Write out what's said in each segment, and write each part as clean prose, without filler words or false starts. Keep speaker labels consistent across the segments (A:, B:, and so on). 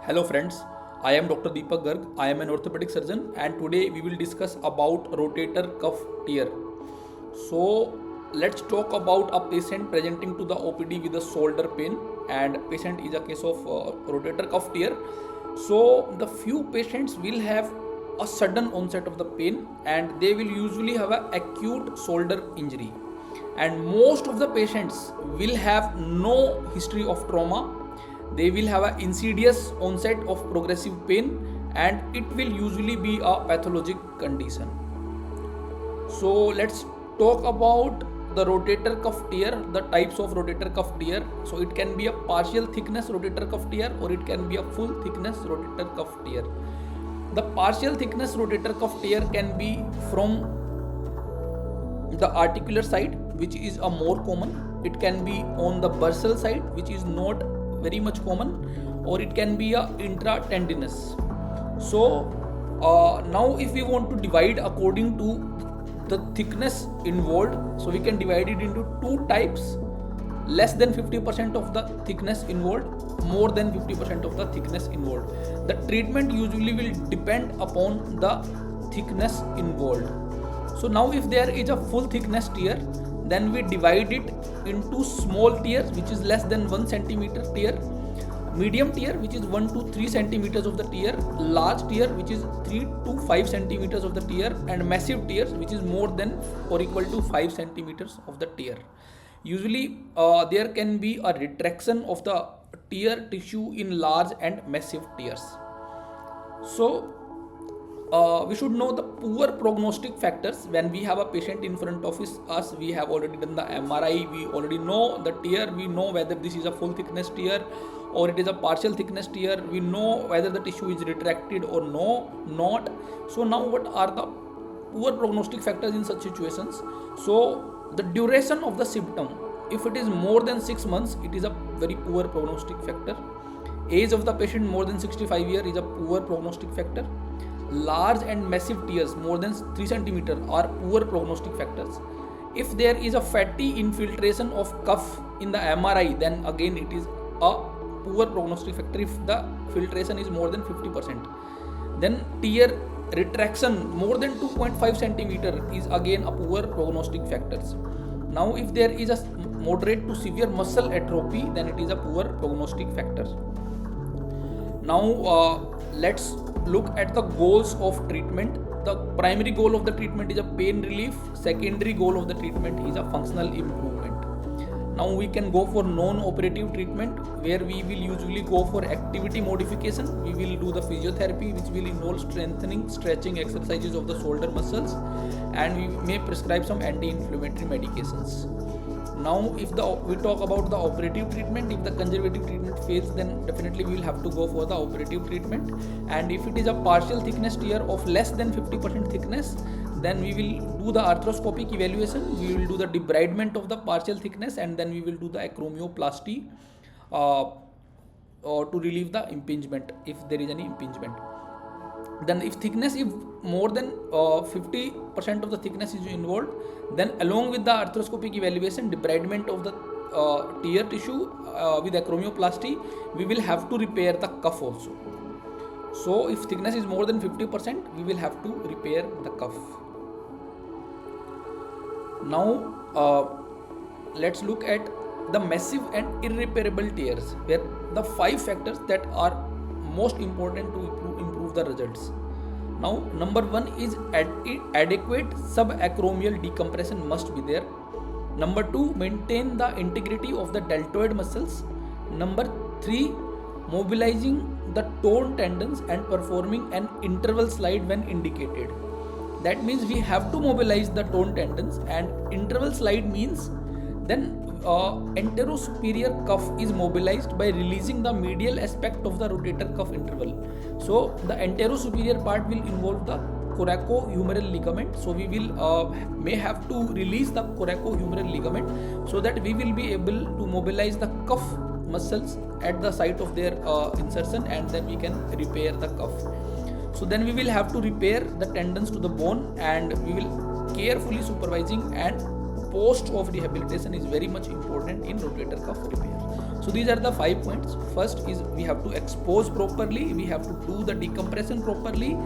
A: Hello friends, I am Dr. Deepak Garg. I am an orthopedic surgeon and today we will discuss about rotator cuff tear. So let's talk about a patient presenting to the OPD with a shoulder pain, and patient is a case of rotator cuff tear. So the few patients will have a sudden onset of the pain and they will usually have an acute shoulder injury, and most of the patients will have no history of trauma. They will have an insidious onset of progressive pain and it will usually be a pathologic condition. So let's talk about the rotator cuff tear, the types of rotator cuff tear. So it can be a partial thickness rotator cuff tear or it can be a full thickness rotator cuff tear. The partial thickness rotator cuff tear can be from the articular side, which is a more common. It can be on the bursal side, which is not very much common, or it can be a intratendinous. So now if we want to divide according to the thickness involved, so we can divide it into two types: less than 50% of the thickness involved, more than 50% of the thickness involved. The treatment usually will depend upon the thickness involved. So now if there is a full thickness tear, then we divide it into small tears, which is less than 1 centimeter tear, medium tear, which is 1 to 3 centimeters of the tear, large tear, which is 3 to 5 centimeters of the tear, and massive tears, which is more than or equal to 5 centimeters of the tear. Usually there can be a retraction of the tear tissue in large and massive tears. So we should know the poor prognostic factors when we have a patient in front of us. We have already done the MRI, we already know the tear, we know whether this is a full thickness tear or it is a partial thickness tear, we know whether the tissue is retracted or not. So now what are the poor prognostic factors in such situations? So the duration of the symptom, if it is more than 6 months, it is a very poor prognostic factor. Age of the patient more than 65 years is a poor prognostic factor. Large and massive tears more than 3 centimeter are poor prognostic factors. If there is a fatty infiltration of cuff in the MRI, then again it is a poor prognostic factor if the filtration is more than 50%. Then tear retraction more than 2.5 centimeter is again a poor prognostic factors. Now if there is a moderate to severe muscle atrophy, then it is a poor prognostic factor. Now let's look at the goals of treatment. The primary goal of the treatment is a pain relief. Secondary goal of the treatment is a functional improvement. Now we can go for non-operative treatment, where we will usually go for activity modification. We will do the physiotherapy, which will involve strengthening, stretching exercises of the shoulder muscles, and we may prescribe some anti-inflammatory medications. Now if we talk about the operative treatment, if the conservative treatment fails, then definitely we will have to go for the operative treatment. And if it is a partial thickness tear of less than 50% thickness, then we will do the arthroscopic evaluation, we will do the debridement of the partial thickness, and then we will do the acromioplasty to relieve the impingement if there is any impingement. Then if thickness is more than 50% of the thickness is involved, then along with the arthroscopic evaluation, debridement of the tear tissue with acromioplasty, we will have to repair the cuff also. So if thickness is more than 50%, we will have to repair the cuff. Now let's look at the massive and irreparable tears, where the 5 factors that are most important to improve the results. Now number 1 is adequate subacromial decompression must be there. Number 2, maintain the integrity of the deltoid muscles. Number 3, mobilizing the torn tendons and performing an interval slide when indicated. That means we have to mobilize the torn tendons, and interval slide means then anterosuperior cuff is mobilized by releasing the medial aspect of the rotator cuff interval. So the anterosuperior part will involve the coracohumeral ligament. So we will may have to release the coracohumeral ligament so that we will be able to mobilize the cuff muscles at the site of their insertion, and then we can repair the cuff. So then we will have to repair the tendons to the bone, and we will carefully supervising, and post-op rehabilitation is very much important in rotator cuff repair. So these are the 5 points. First is we have to expose properly, we have to do the decompression properly,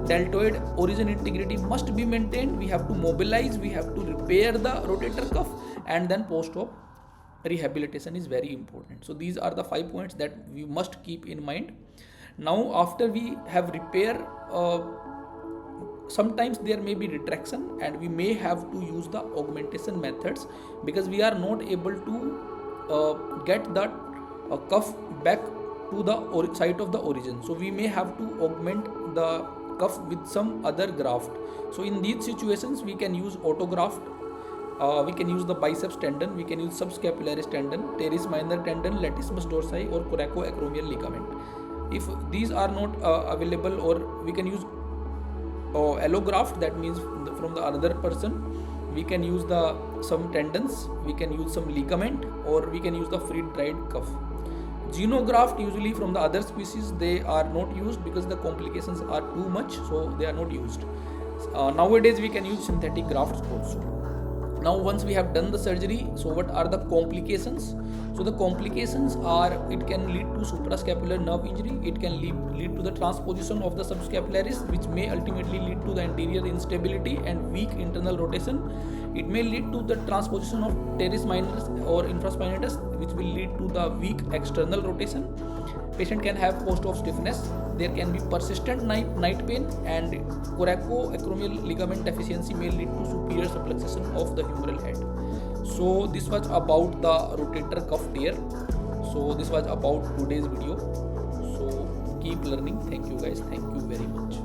A: deltoid origin integrity must be maintained, we have to mobilize, we have to repair the rotator cuff, and then post-op rehabilitation is very important. So these are the 5 points that we must keep in mind. Now after we have repair, sometimes there may be retraction and we may have to use the augmentation methods, because we are not able to get that cuff back to the site of the origin. So we may have to augment the cuff with some other graft. So in these situations we can use autograft, we can use the biceps tendon, we can use subscapularis tendon, teres minor tendon, latissimus dorsi, or coracoacromial ligament. If these are not available, or we can use allograft, that means from the another person, we can use some tendons, we can use some ligament, or we can use the free dried cuff. Xenograft, usually from the other species, they are not used because the complications are too much, so they are not used. Nowadays we can use synthetic grafts also. Now once we have done the surgery, so what are the complications? So the complications are, it can lead to suprascapular nerve injury, it can lead to the transposition of the subscapularis, which may ultimately lead to the anterior instability and weak internal rotation. It may lead to the transposition of teres minoris or infraspinatus, which will lead to the weak external rotation. Patient can have post-op stiffness, there can be persistent night pain, and coracoacromial ligament deficiency may lead to superior subluxation of the humeral head. So this was about the rotator cuff tear. So this was about today's video. So keep learning. Thank you guys. Thank you very much.